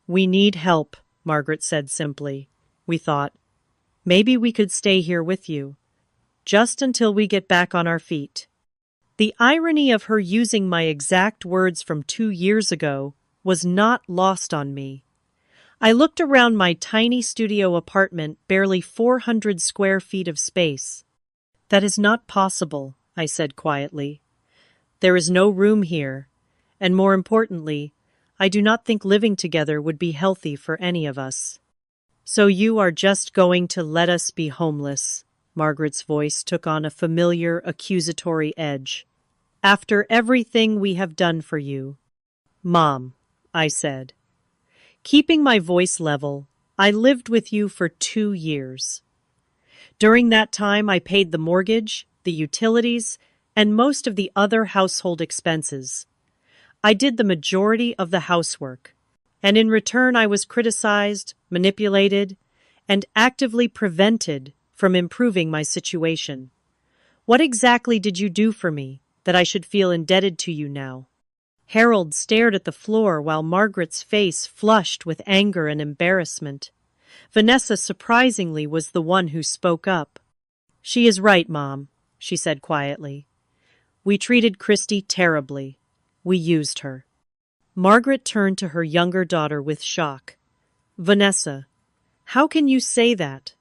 "We need help," Margaret said simply. "We thought, maybe we could stay here with you, just until we get back on our feet." The irony of her using my exact words from 2 years ago was not lost on me. I looked around my tiny studio apartment, barely 400 square feet of space. "That is not possible," I said quietly. "There is no room here, and more importantly, I do not think living together would be healthy for any of us." "So you are just going to let us be homeless?" Margaret's voice took on a familiar, accusatory edge. "After everything we have done for you?" "Mom," I said, keeping my voice level, "I lived with you for 2 years. During that time, I paid the mortgage, the utilities, and most of the other household expenses. I did the majority of the housework, and in return I was criticized, manipulated, and actively prevented from improving my situation. What exactly did you do for me that I should feel indebted to you now?" Harold stared at the floor while Margaret's face flushed with anger and embarrassment. Vanessa, surprisingly, was the one who spoke up. "She is right, Mom," she said quietly. "We treated Christy terribly. We used her." Margaret turned to her younger daughter with shock. "Vanessa, how can you say that?"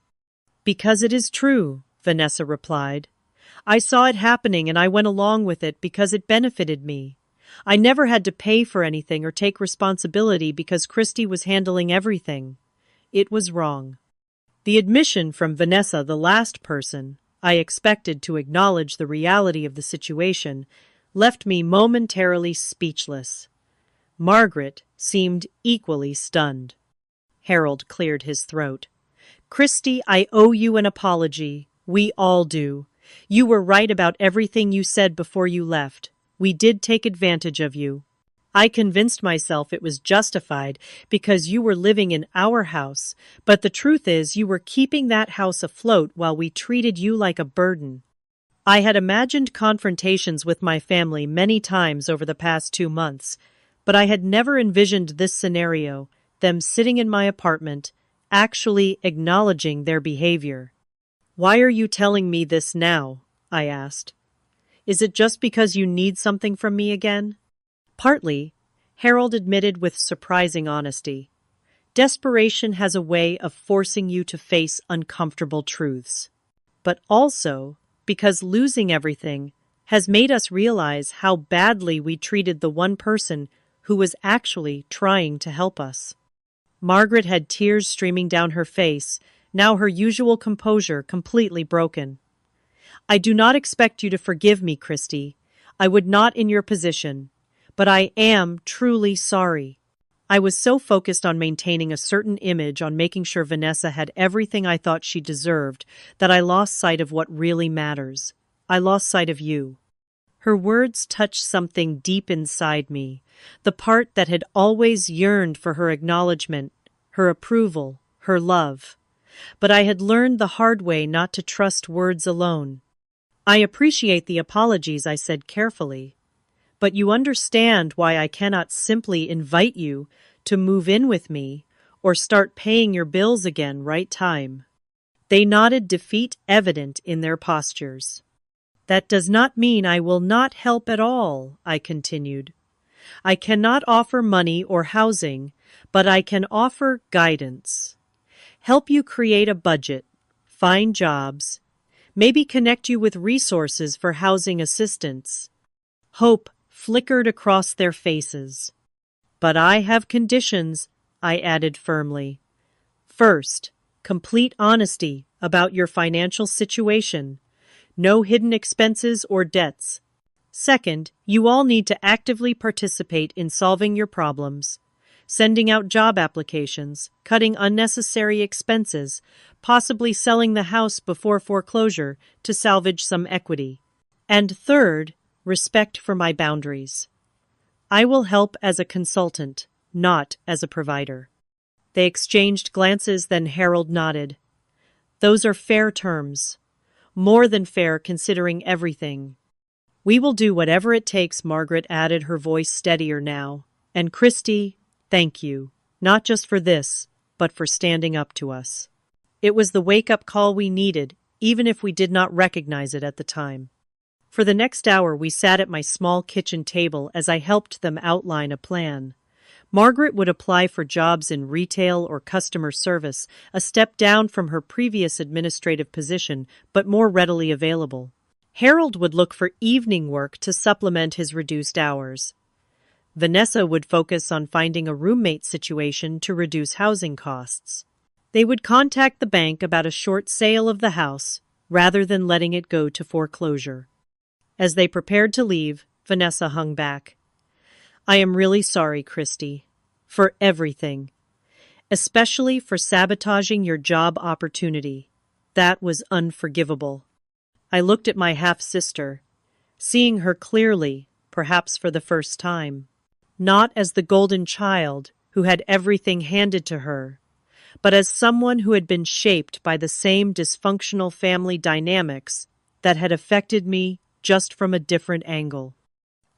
"Because it is true," Vanessa replied. "I saw it happening and I went along with it because it benefited me. I never had to pay for anything or take responsibility because Christy was handling everything. It was wrong." The admission from Vanessa, the last person I expected to acknowledge the reality of the situation, left me momentarily speechless. Margaret seemed equally stunned. Harold cleared his throat. "Christy, I owe you an apology. We all do. You were right about everything you said before you left. We did take advantage of you. I convinced myself it was justified because you were living in our house, but the truth is you were keeping that house afloat while we treated you like a burden." I had imagined confrontations with my family many times over the past 2 months, but I had never envisioned this scenario, them sitting in my apartment, actually acknowledging their behavior. "Why are you telling me this now?" I asked. "Is it just because you need something from me again?" "Partly," Harold admitted with surprising honesty. "Desperation has a way of forcing you to face uncomfortable truths. But also because losing everything has made us realize how badly we treated the one person who was actually trying to help us." Margaret had tears streaming down her face, now her usual composure completely broken. "I do not expect you to forgive me, Christy. I would not in your position. But I am truly sorry. I was so focused on maintaining a certain image, on making sure Vanessa had everything I thought she deserved, that I lost sight of what really matters. I lost sight of you." Her words touched something deep inside me, the part that had always yearned for her acknowledgement, her approval, her love. But I had learned the hard way not to trust words alone. "I appreciate the apologies," I said carefully. "But you understand why I cannot simply invite you to move in with me or start paying your bills again right time. They nodded, defeat evident in their postures. That does not mean I will not help at all, I continued. I cannot offer money or housing, but I can offer guidance. Help you create a budget, find jobs, maybe connect you with resources for housing assistance. Hope flickered across their faces. But I have conditions, I added firmly. First, complete honesty about your financial situation. No hidden expenses or debts. Second, you all need to actively participate in solving your problems, sending out job applications, cutting unnecessary expenses, possibly selling the house before foreclosure to salvage some equity. And third, respect for my boundaries. I will help as a consultant, not as a provider. They exchanged glances, then Harold nodded. Those are fair terms. More than fair considering everything. We will do whatever it takes, Margaret added, her voice steadier now. And Christy, thank you, not just for this, but for standing up to us. It was the wake-up call we needed, even if we did not recognize it at the time. For the next hour we sat at my small kitchen table as I helped them outline a plan. Margaret would apply for jobs in retail or customer service, a step down from her previous administrative position, but more readily available. Harold would look for evening work to supplement his reduced hours. Vanessa would focus on finding a roommate situation to reduce housing costs. They would contact the bank about a short sale of the house, rather than letting it go to foreclosure. As they prepared to leave, Vanessa hung back. I am really sorry, Christy, for everything, especially for sabotaging your job opportunity. That was unforgivable. I looked at my half-sister, seeing her clearly, perhaps for the first time. Not as the golden child who had everything handed to her, but as someone who had been shaped by the same dysfunctional family dynamics that had affected me just from a different angle.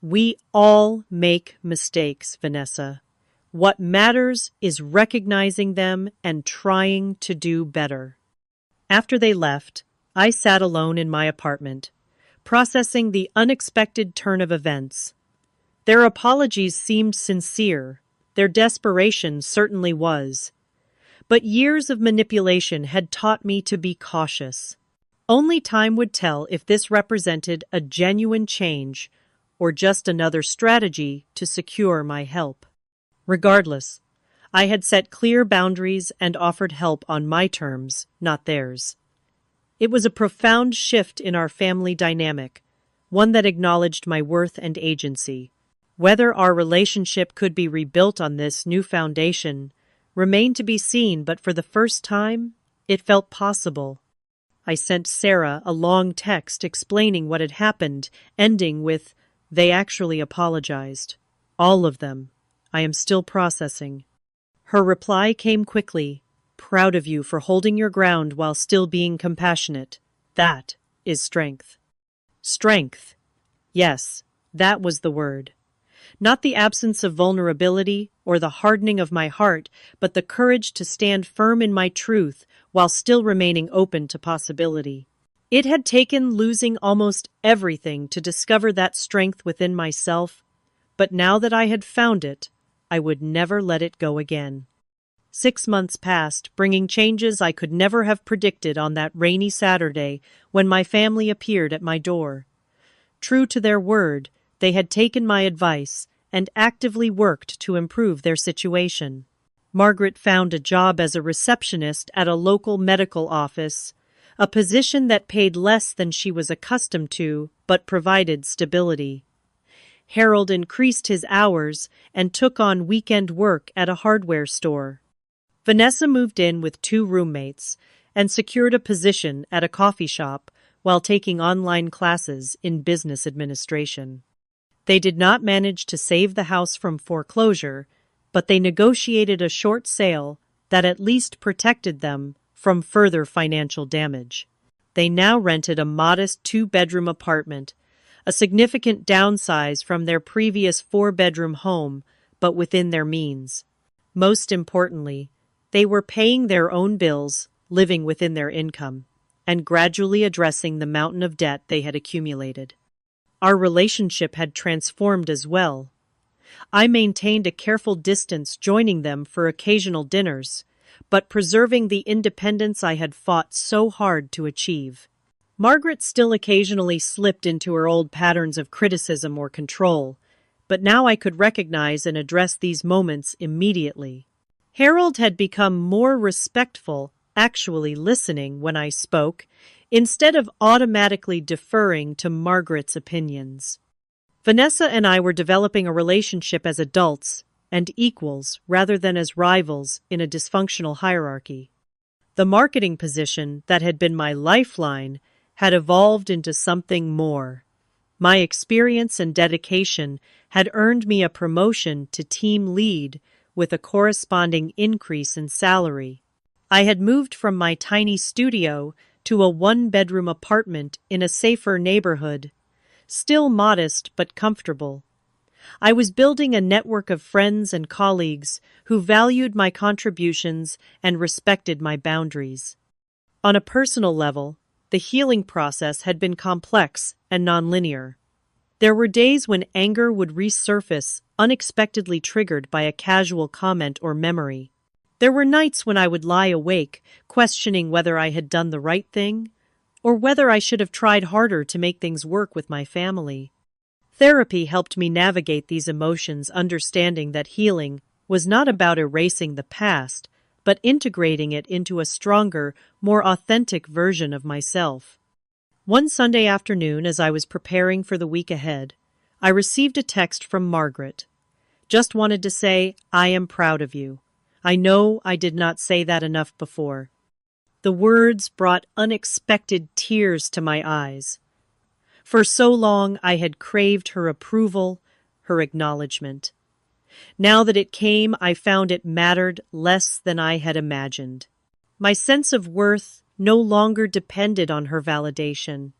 We all make mistakes, Vanessa. What matters is recognizing them and trying to do better. After they left, I sat alone in my apartment, processing the unexpected turn of events. Their apologies seemed sincere. Their desperation certainly was. But years of manipulation had taught me to be cautious. Only time would tell if this represented a genuine change or just another strategy to secure my help. Regardless, I had set clear boundaries and offered help on my terms, not theirs. It was a profound shift in our family dynamic, one that acknowledged my worth and agency. Whether our relationship could be rebuilt on this new foundation remained to be seen, but for the first time, it felt possible. I sent Sarah a long text explaining what had happened, ending with, "They actually apologized. All of them. I am still processing." Her reply came quickly. "Proud of you for holding your ground while still being compassionate. That is strength." Strength. Yes, that was the word. Not the absence of vulnerability or the hardening of my heart, but the courage to stand firm in my truth while still remaining open to possibility. It had taken losing almost everything to discover that strength within myself, but now that I had found it, I would never let it go again. 6 months passed, bringing changes I could never have predicted on that rainy Saturday when my family appeared at my door. True to their word, they had taken my advice and actively worked to improve their situation. Margaret found a job as a receptionist at a local medical office, a position that paid less than she was accustomed to but provided stability. Harold increased his hours and took on weekend work at a hardware store. Vanessa moved in with 2 roommates and secured a position at a coffee shop while taking online classes in business administration. They did not manage to save the house from foreclosure, but they negotiated a short sale that at least protected them from further financial damage. They now rented a modest 2-bedroom apartment, a significant downsize from their previous 4-bedroom home, but within their means. Most importantly, They were paying their own bills, living within their income, and gradually addressing the mountain of debt they had accumulated. Our relationship had transformed as well. I maintained a careful distance, joining them for occasional dinners, but preserving the independence I had fought so hard to achieve. Margaret still occasionally slipped into her old patterns of criticism or control, but now I could recognize and address these moments immediately. Harold had become more respectful, actually listening when I spoke, instead of automatically deferring to Margaret's opinions. Vanessa and I were developing a relationship as adults and equals rather than as rivals in a dysfunctional hierarchy. The marketing position that had been my lifeline had evolved into something more. My experience and dedication had earned me a promotion to team lead with a corresponding increase in salary. I had moved from my tiny studio to a one-bedroom apartment in a safer neighborhood, still modest but comfortable. I was building a network of friends and colleagues who valued my contributions and respected my boundaries. On a personal level, the healing process had been complex and nonlinear. There were days when anger would resurface, unexpectedly triggered by a casual comment or memory. There were nights when I would lie awake, questioning whether I had done the right thing, or whether I should have tried harder to make things work with my family. Therapy helped me navigate these emotions, understanding that healing was not about erasing the past, but integrating it into a stronger, more authentic version of myself. One Sunday afternoon, as I was preparing for the week ahead, I received a text from Margaret. Just wanted to say, I am proud of you. I know I did not say that enough before. The words brought unexpected tears to my eyes. For so long I had craved her approval, her acknowledgement. Now that it came, I found it mattered less than I had imagined. My sense of worth no longer depended on her validation.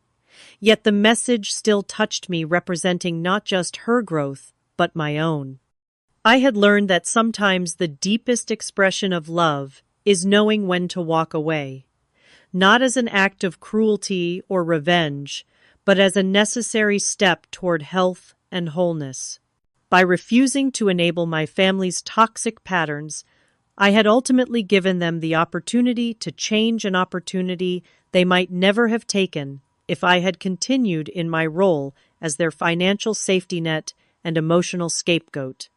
Yet the message still touched me, representing not just her growth, but my own. I had learned that sometimes the deepest expression of love is knowing when to walk away, not as an act of cruelty or revenge, but as a necessary step toward health and wholeness. By refusing to enable my family's toxic patterns, I had ultimately given them the opportunity to change, an opportunity they might never have taken if I had continued in my role as their financial safety net and emotional scapegoat.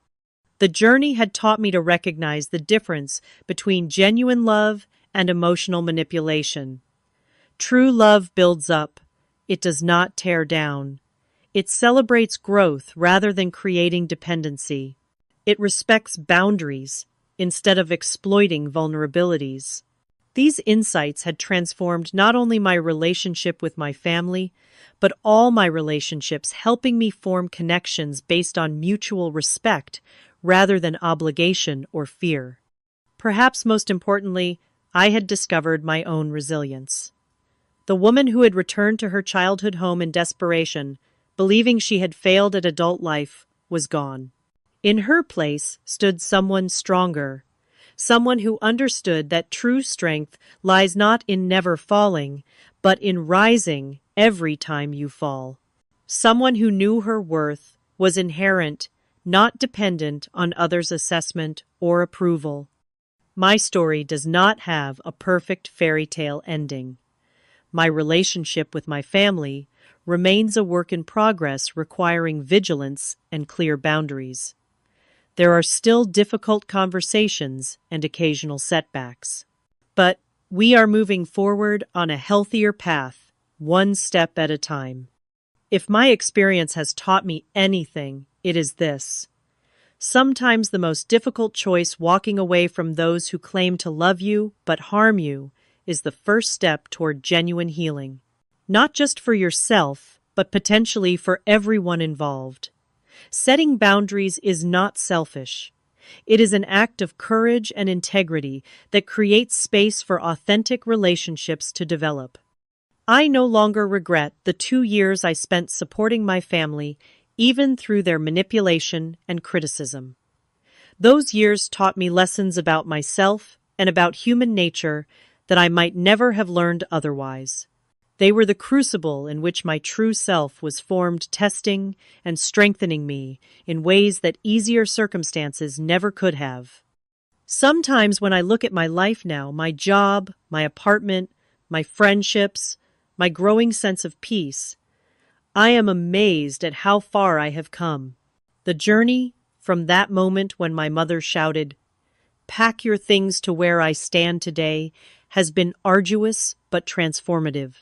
The journey had taught me to recognize the difference between genuine love and emotional manipulation. True love builds up. It does not tear down. It celebrates growth rather than creating dependency. It respects boundaries instead of exploiting vulnerabilities. These insights had transformed not only my relationship with my family, but all my relationships, helping me form connections based on mutual respect rather than obligation or fear. Perhaps most importantly, I had discovered my own resilience. The woman who had returned to her childhood home in desperation, believing she had failed at adult life, was gone. In her place stood someone stronger, someone who understood that true strength lies not in never falling, but in rising every time you fall. Someone who knew her worth was inherent, not dependent on others' assessment or approval. My story does not have a perfect fairy tale ending. My relationship with my family remains a work in progress, requiring vigilance and clear boundaries. There are still difficult conversations and occasional setbacks. But we are moving forward on a healthier path, one step at a time. If my experience has taught me anything, it is this. Sometimes the most difficult choice, walking away from those who claim to love you but harm you, is the first step toward genuine healing. Not just for yourself, but potentially for everyone involved. Setting boundaries is not selfish. It is an act of courage and integrity that creates space for authentic relationships to develop. I no longer regret the 2 years I spent supporting my family, even through their manipulation and criticism. Those years taught me lessons about myself and about human nature that I might never have learned otherwise. They were the crucible in which my true self was formed, testing and strengthening me in ways that easier circumstances never could have. Sometimes when I look at my life now, my job, my apartment, my friendships, my growing sense of peace, I am amazed at how far I have come. The journey from that moment when my mother shouted, "Pack your things to where I stand today," has been arduous but transformative.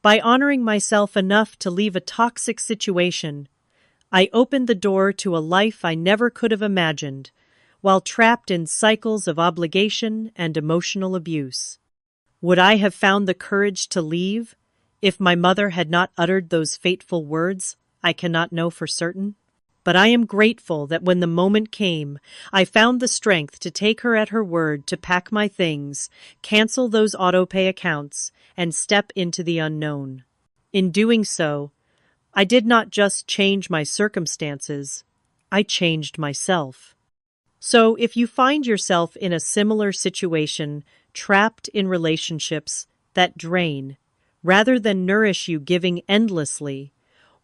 By honoring myself enough to leave a toxic situation, I opened the door to a life I never could have imagined, while trapped in cycles of obligation and emotional abuse. Would I have found the courage to leave if my mother had not uttered those fateful words? I cannot know for certain. But I am grateful that when the moment came, I found the strength to take her at her word, to pack my things, cancel those Autopay accounts, and step into the unknown. In doing so, I did not just change my circumstances, I changed myself. So if you find yourself in a similar situation, trapped in relationships that drain, rather than nourish you, giving endlessly,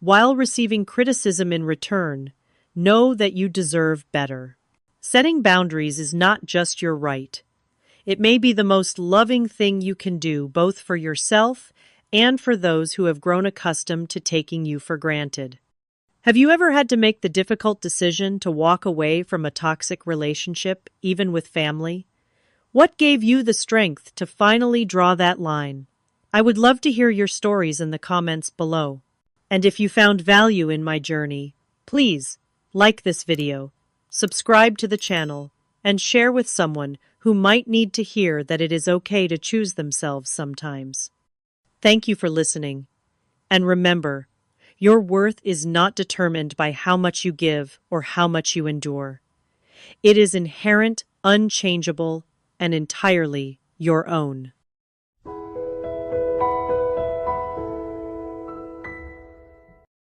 while receiving criticism in return, know that you deserve better. Setting boundaries is not just your right. It may be the most loving thing you can do, both for yourself and for those who have grown accustomed to taking you for granted. Have you ever had to make the difficult decision to walk away from a toxic relationship, even with family? What gave you the strength to finally draw that line? I would love to hear your stories in the comments below. And if you found value in my journey, please like this video, subscribe to the channel, and share with someone who might need to hear that it is okay to choose themselves sometimes. Thank you for listening. And remember, your worth is not determined by how much you give or how much you endure. It is inherent, unchangeable, and entirely your own.